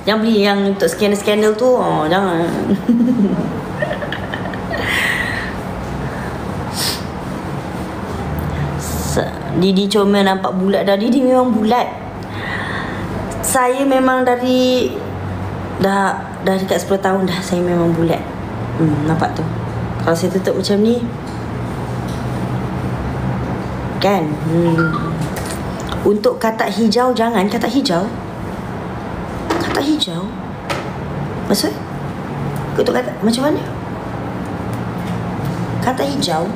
Jangan beli yang untuk skandal-skandal tu. Jangan. Didi comel nampak bulat dah. Didi memang bulat. Saya memang dari dah dekat 10 tahun dah saya memang bulat. Nampak tu. Kalau saya tutup macam ni kan. Untuk katak hijau, jangan katak hijau. Katak hijau maksud untuk katak macam mana? Katak hijau.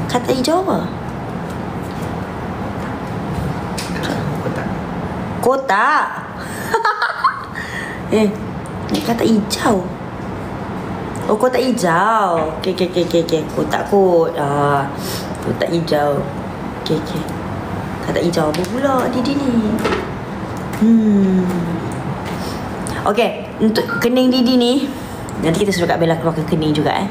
Katak hijau apa? Kotak. Ni kata hijau. Oh, kotak hijau. Okey. Kotak kot. Kotak hijau. Okey. Kata hijau apa pula Didi ni? Okey, untuk kening Didi ni, nanti kita suruh Kak Bella keluarkan kening juga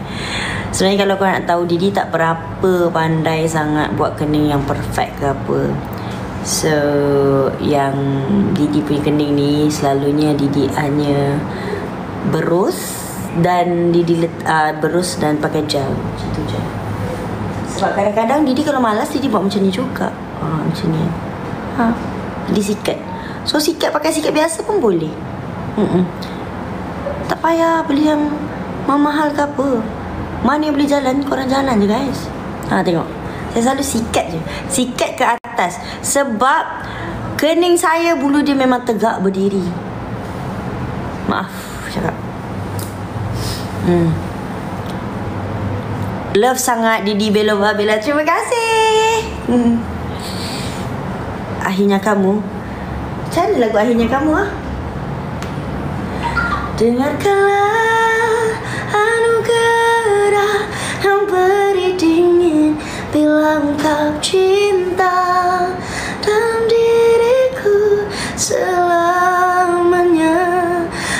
Sebenarnya kalau korang nak tahu, Didi tak berapa pandai sangat buat kening yang perfect ke apa. So, yang Didi punya kening ni selalunya Didi hanya berus dan Didi berus dan pakai gel. Macam tu je. Sebab kadang-kadang Didi kalau malas, Didi buat macam ni juga. Macam ni. Didi sikat. So, sikat pakai sikat biasa pun boleh. Tak payah beli yang mahal ke apa. Mana yang boleh jalan, korang jalan je guys. Tengok. Saya selalu sikat je. Sikat ke atas. Sebab kening saya bulu dia memang tegak berdiri. Maaf cakap. Love sangat Didi Belova Bella. Terima kasih. Akhirnya kamu. Macam mana lagu akhirnya kamu Dengarkanlah anugerah yang beri dingin bilang kau cinta dalam diriku selamanya.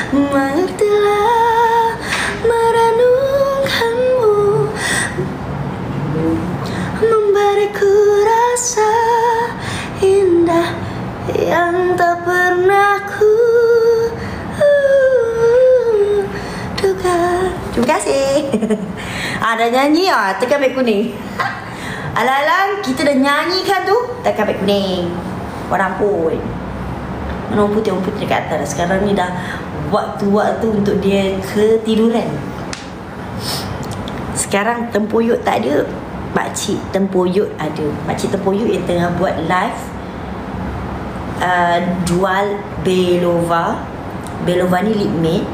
Mengertilah merenungkanmu, memberiku rasa indah yang tak pernah ku duga. Terima kasih. Dah nyanyi tekan beg kuning. Alang-alang kita dah nyanyikan tu tekan beg kuning. Warna pun warna putih dekat atas. Sekarang ni dah waktu-waktu untuk dia ketiduran. Sekarang Tempoyuk tak ada, Pakcik Tempoyuk ada. Pakcik Tempoyuk yang tengah buat live jual Belova. Belova ni lip matte.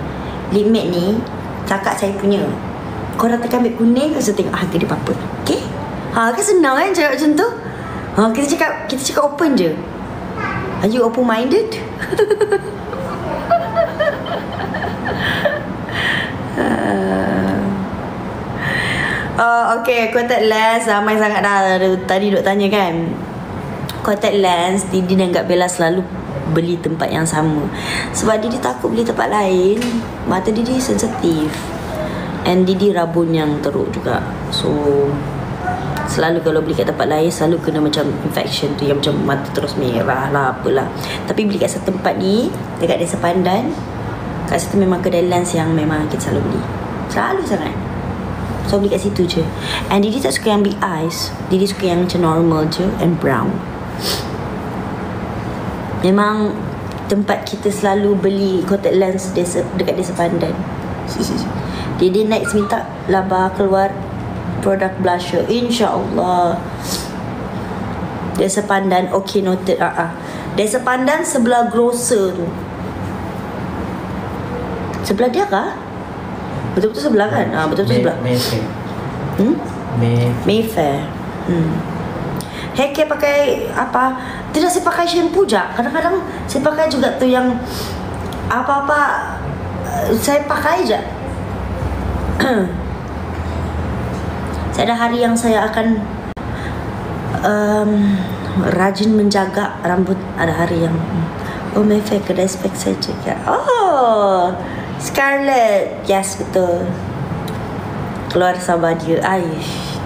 Lip matte ni kakak saya punya. Korang tekan beg kuning, kau tengok harga dia berapa. Okay? Kan senang kan cakap macam tu. Kita cakap open je. Are you open minded? Okay, contact lens ramai sangat dah. Tadi duk tanya kan. Contact lens Didi dan Kak Bella selalu beli tempat yang sama. Sebab Didi takut beli tempat lain, mata Didi sensitif. And Didi rabun yang teruk juga. So selalu kalau beli kat tempat lain selalu kena macam infection tu, yang macam mata terus merah lah apalah. Tapi beli kat satu tempat ni dekat Desa Pandan, kat situ memang kedai lens yang memang kita selalu beli. Selalu sangat. So beli kat situ je. And Didi tak suka yang big eyes. Didi suka yang macam normal je and brown. Memang tempat kita selalu beli contact lens dekat Desa Pandan. Didi next minta Laba keluar produk blusher, InsyaAllah. Desa Pandan, okay noted. Desa Pandan sebelah grocer tu. Sebelah dia kah? Betul-betul sebelah kan? Betul-betul sebelah Mayfair. Mayfair. Hair care pakai apa? Tidak, saya pakai shampoo je. Kadang-kadang saya pakai juga tu yang apa-apa saya pakai je. Saya ada hari yang saya akan rajin menjaga rambut. Ada hari yang Mayfair kedai spek saya juga. Oh, Scarlett. Yes, betul. Keluar sabar dia. Aish.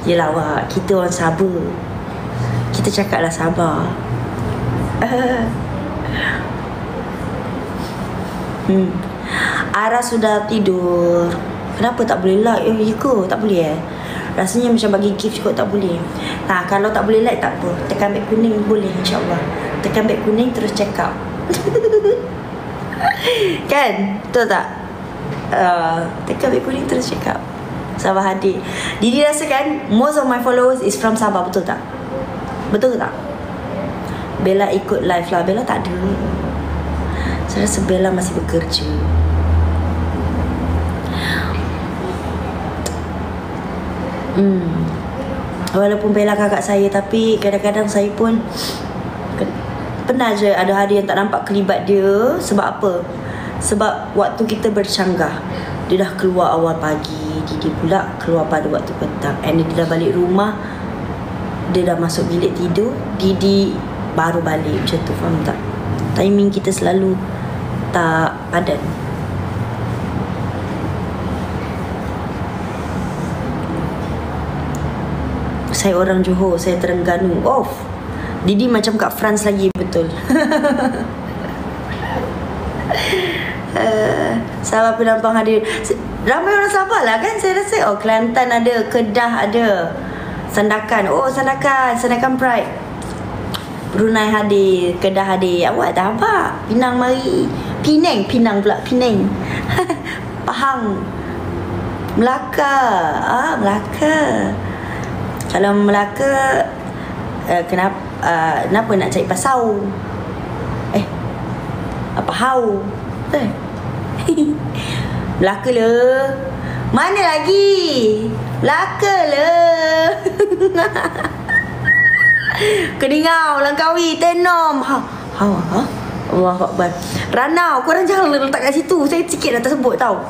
Yelah awak, kita orang sabar. Kita cakaplah sabar. Ara sudah tidur. Kenapa tak boleh like? Ya ke? Tak boleh Rasanya macam bagi gift juga tak boleh. Nah, kalau tak boleh like tak apa. Tekan beg kuning boleh, insyaAllah. Tekan beg kuning terus check out. Kan? Betul tak? Tekan beg kuning terus check out. Sabah hadir. Didi rasa kan most of my followers is from Sabah. Betul tak? Betul tak? Bella ikut live lah. Bella tak ada. Saya rasa Bella masih bekerja. Walaupun Bella kakak saya, tapi kadang-kadang saya pun pernah je ada hari yang tak nampak kelibat dia. Sebab apa? Sebab waktu kita bercanggah, dia dah keluar awal pagi, Didi pula keluar pada waktu petang. And dia dah balik rumah, dia dah masuk bilik tidur, Didi baru balik. Macam tu, faham tak? Timing kita selalu tak padan. Saya orang Johor, saya Terengganu. Didi macam kat France lagi, betul. Sabah penampang hadir. Ramai orang Sabah lah kan. Saya rasa Kelantan ada, Kedah ada, Sandakan. Sandakan Pride. Brunei hadir, Kedah hadir. Awak dah apa? Pinang mari. Pinang pula, Penang. Pahang, Melaka. Melaka. Kalau Melaka, kenapa nak cari pasau? Apa hau? Melaka lah. Mana lagi? Melaka lah. Keningau, Langkawi, Tenom. Allah Akbar. Ranau, korang jangan letak kat situ. Saya sikit dah tersebut tau.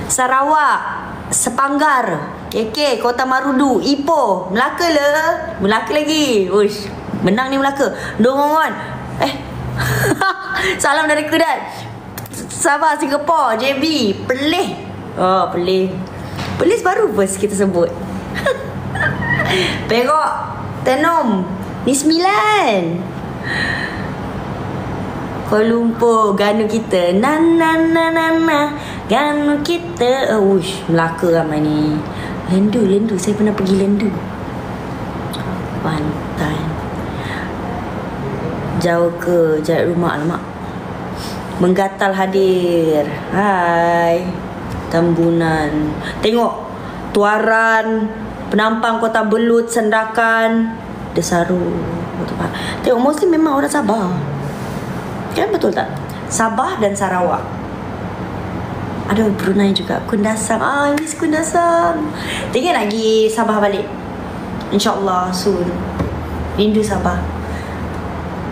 Sarawak, Sepanggar, KK, Kota Marudu, Ipoh, Melaka lah. Melaka lagi. Uish, menang ni Melaka. Dongongan. Salam dari Kedah. Sabah, Singapura, JB, Perlis. Perlis baru first kita sebut. Perak, Tenom, ni 9. Kuala Lumpur, Ganu kita. Na Ganu kita. Melaka ramai ni. Lendu. Saya pernah pergi Lendu. Pantai. Jauh ke jarak rumah, alamak. Menggatal hadir. Hai. Tambunan. Tengok. Tuaran, Penampang, Kota Belud, Sandakan, Desaru. Tengok, mostly memang orang Sabah. Kan betul tak? Sabah dan Sarawak. Ada Brunei juga, Kundasang. Miss Kundasang. Tinggal lagi Sabah balik, InsyaAllah soon. Rindu Sabah.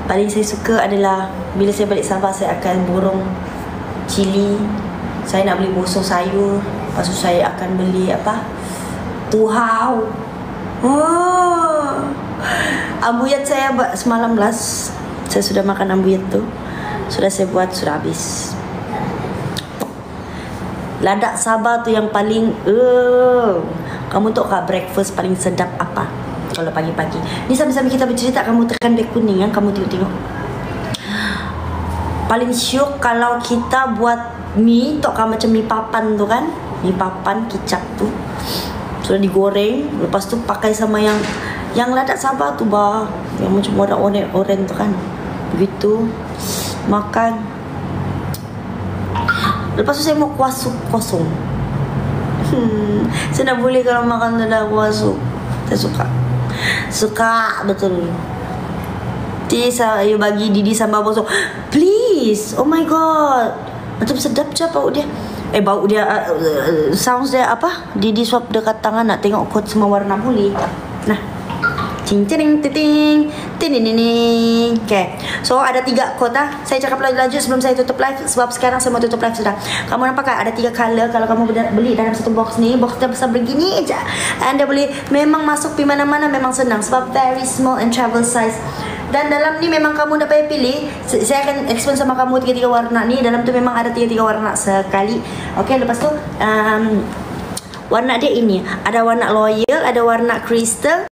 Paling saya suka adalah bila saya balik Sabah, saya akan borong cili. Saya nak beli bosor sayur. Lepas tu saya akan beli tuhau. Ambuyat saya buat semalam last. Saya sudah makan ambuyat tu. Sudah saya buat, sudah habis. Ladak Sabah tu yang paling kamu tahu kah breakfast paling sedap apa? Kalau pagi-pagi ni sambil-sambil kita bercerita, kamu tekan beg kuning kan, kamu tengok. Paling syok kalau kita buat mie, tahu kan macam mie papan tu kan? Mie papan kicap tu sudah digoreng, lepas tu pakai sama yang ladak Sabah tu bah, yang macam warna oren tu kan. Begitu makan. Lepas tu saya mau kuah sup kosong. Saya nak boleh kalau makan ada kuah sup. Saya suka betul. Saya bagi Didi sambal bosok, please. Oh my god, macam sedap je bau dia. Bau dia, sounds dia apa? Didi swap dekat tangan nak tengok kod semua warna boleh. Nah, ting ting ting ting ting. Okay, so ada 3 kod lah. Saya cakap laju-laju sebelum saya tutup live, sebab sekarang saya mau tutup live sudah. Kamu nampak kan ada 3 color. Kalau kamu beli dalam satu box ni, box dia besar begini aja, Anda boleh memang masuk di mana-mana, memang senang sebab very small and travel size. Dan dalam ni memang kamu dah payah pilih. Saya akan explain sama kamu 3 warna ni. Dalam tu memang ada 3 warna sekali. Okay, lepas tu warna dia ini. Ada warna loyal, ada warna crystal,